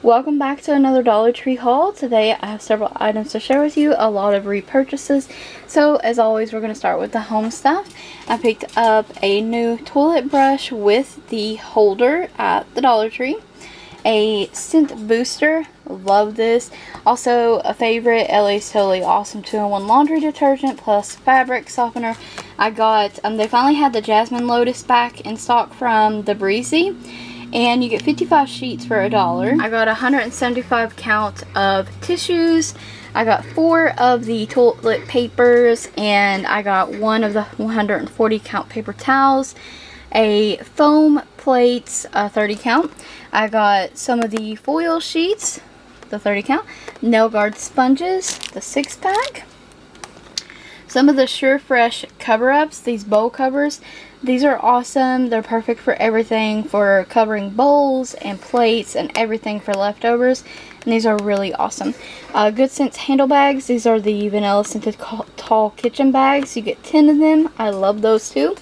Welcome back to another Dollar Tree haul. Today I have several items to share with you, a lot of repurchases. So as always, we're going to start with the home stuff. I picked up a new toilet brush with the holder at the Dollar Tree. A scent booster, love this. Also a favorite, LA's Totally Awesome 2-in-1 laundry detergent plus fabric softener. I got, they finally had the Jasmine Lotus back in stock from the Breezy. And you get 55 sheets for $1. I got 175 count of tissues. I got 4 of the toilet papers, and I got 1 of the 140 count paper towels. A foam plates, 30 count. I got some of the foil sheets, the 30 count. Nail guard sponges, the 6-pack. Some of the Sure Fresh cover-ups, these bowl covers. These are awesome. They're perfect for everything, for covering bowls and plates and everything for leftovers. And these are really awesome. Good Sense handle bags. These are the vanilla scented tall kitchen bags. You get 10 of them. I love those too.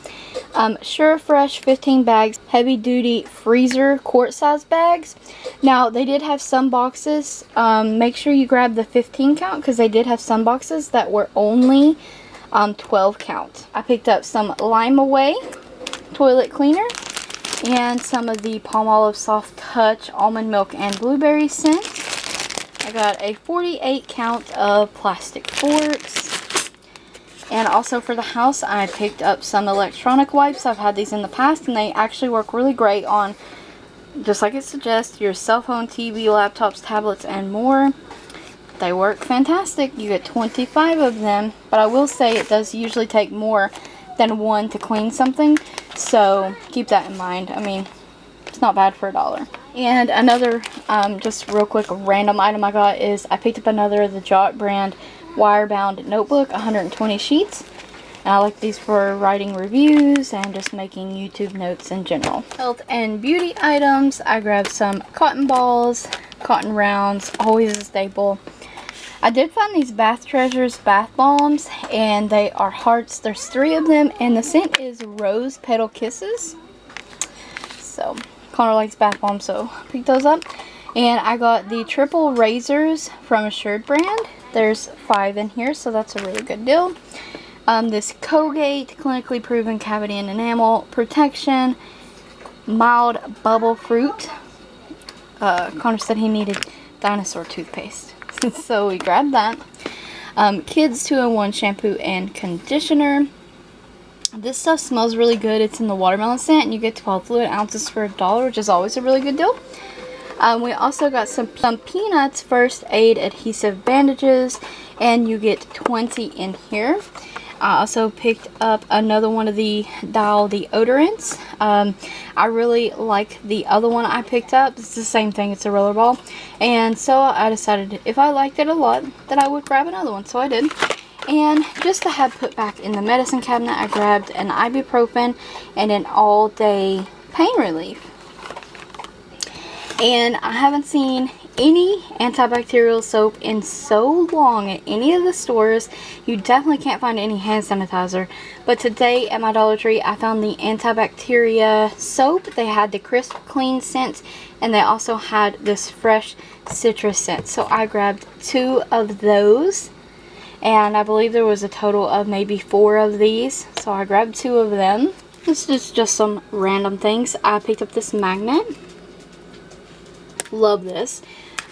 Sure Fresh 15 bags, heavy duty freezer quart size bags. Now they did have some boxes. Make sure you grab the 15 count because they did have some boxes that were only 12 count. I picked up some Lime Away toilet cleaner and some of the Palmolive Soft Touch almond milk and blueberry scent. I got a 48 count of plastic forks. And also for the house, I picked up some electronic wipes. I've had these in the past and they actually work really great on, just like it suggests, your cell phone, TV, laptops, tablets, and more. They work fantastic. You get 25 of them, but I will say it does usually take more than 1 to clean something, so keep that in mind. I mean, it's not bad for $1. And another just real quick random item I got is I picked up another of the Jot brand wire-bound notebook, 120 sheets. And I like these for writing reviews and just making YouTube notes in general. Health and beauty items, I grabbed some cotton balls, cotton rounds, always a staple. I did find these Bath Treasures bath bombs, and they are hearts. There's 3 of them, and the scent is Rose Petal Kisses. So, Connor likes bath bombs, so pick those up. And I got the triple razors from Assured brand. There's 5 in here, so that's a really good deal. This Colgate clinically proven cavity and enamel protection, mild bubble fruit. Connor said he needed dinosaur toothpaste. So we grabbed that. Kids 2-in-1 shampoo and conditioner. This stuff smells really good. It's in the watermelon scent, and you get 12 fluid ounces for $1, which is always a really good deal. We also got some Peanuts first aid adhesive bandages, and you get 20 in here. I also picked up another one of the Dial deodorants. I really like the other one I picked up. It's the same thing, it's a roller ball. And so I decided if I liked it a lot that I would grab another one, so I did. And just to have put back in the medicine cabinet, I grabbed an ibuprofen and an all-day pain relief. And I haven't seen any antibacterial soap in so long at any of the stores. You definitely can't find any hand sanitizer. But today at my Dollar Tree, I found the antibacteria soap. They had the crisp clean scent, and they also had this fresh citrus scent. So I grabbed 2 of those. And I believe there was a total of maybe 4 of these. So I grabbed 2 of them. This is just some random things. I picked up this magnet. Love this.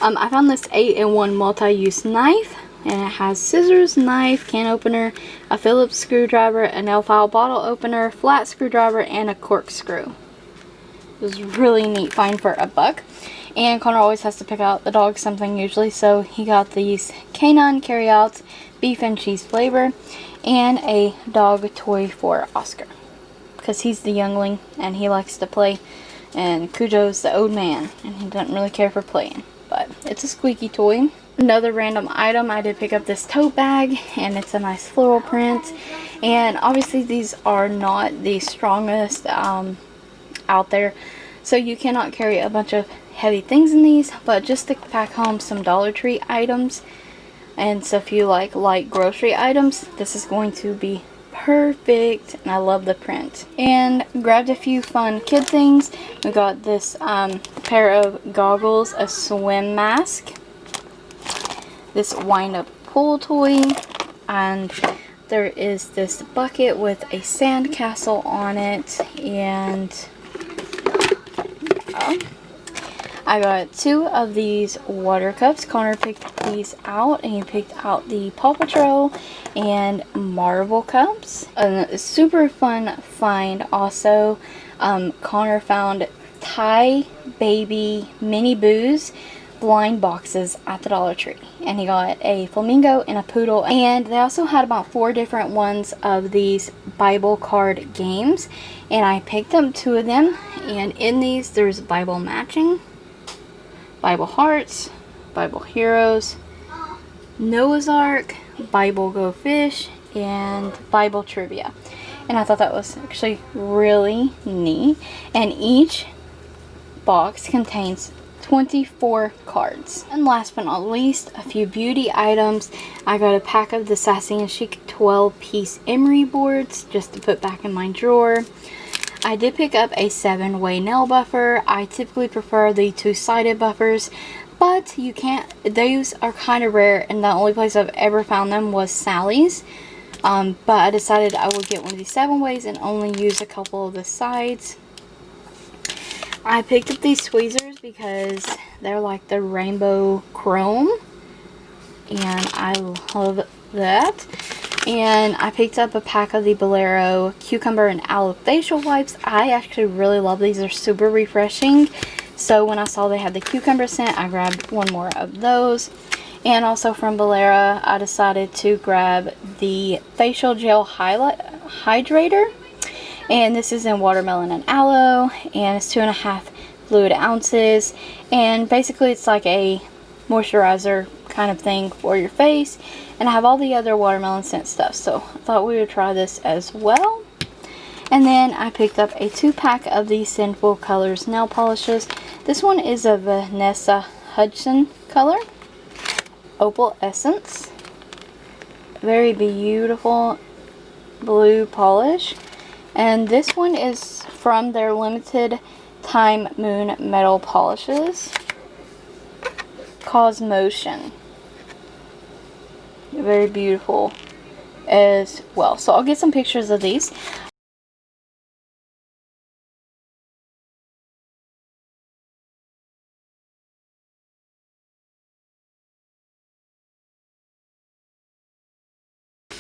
I found this 8-in-1 multi-use knife, and it has scissors, knife, can opener, a Phillips screwdriver, a nail file bottle opener, flat screwdriver, and a corkscrew. It was really neat find for $1. And Connor always has to pick out the dog something usually, so he got these canine carryouts, beef and cheese flavor, and a dog toy for Oscar, because he's the youngling and he likes to play. And Cujo's the old man, and he doesn't really care for playing. But it's a squeaky toy. Another random item, I did pick up this tote bag, and it's a nice floral print. And obviously these are not the strongest out there, so you cannot carry a bunch of heavy things in these. But just to pack home some Dollar Tree items, and so if you like light grocery items, this is going to be perfect, and I love the print. And grabbed a few fun kid things. We got this pair of goggles, a swim mask, this wind-up pool toy, and there is this bucket with a sand castle on it, and I got 2 of these water cups. Connor picked these out, and he picked out the Paw Patrol and Marvel cups. A super fun find also. Connor found Thai baby mini Boos blind boxes at the Dollar Tree, and he got a flamingo and a poodle, and they also had about 4 different ones of these Bible card games, and I picked up 2 of them. And in these there's Bible matching, Bible hearts, Bible heroes, Noah's Ark, Bible Go Fish, and Bible trivia. And I thought that was actually really neat. And each box contains 24 cards. And last but not least, a few beauty items. I got a pack of the Sassy and Chic 12-piece emery boards just to put back in my drawer. I did pick up a 7-way nail buffer. I typically prefer the 2-sided buffers, but you can't, those are kind of rare, and the only place I've ever found them was Sally's. But I decided I would get one of these 7-ways and only use a couple of the sides. I picked up these tweezers because they're like the rainbow chrome, and I love that. And I picked up a pack of the Bolero cucumber and aloe facial wipes. I actually really love these. They're super refreshing. So when I saw they had the cucumber scent, I grabbed 1 more of those. And also from Bolero, I decided to grab the facial gel hydrator. And this is in watermelon and aloe, and it's 2.5 fluid ounces. And basically it's like a moisturizer kind of thing for your face. And I have all the other watermelon scent stuff, so I thought we would try this as well. And then I picked up a 2-pack of the Sinful Colors nail polishes. This one is a Vanessa Hudson color, Opal Essence. Very beautiful blue polish. And this one is from their limited time moon metal polishes, Cosmotion. Very beautiful as well. So I'll get some pictures of these.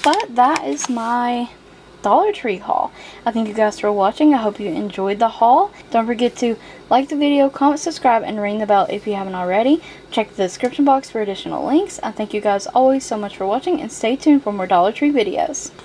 But that is my Dollar Tree haul. I thank you guys for watching. I hope you enjoyed the haul. Don't forget to like the video, comment, subscribe, and ring the bell if you haven't already. Check the description box for additional links. I thank you guys always so much for watching, and stay tuned for more Dollar Tree videos.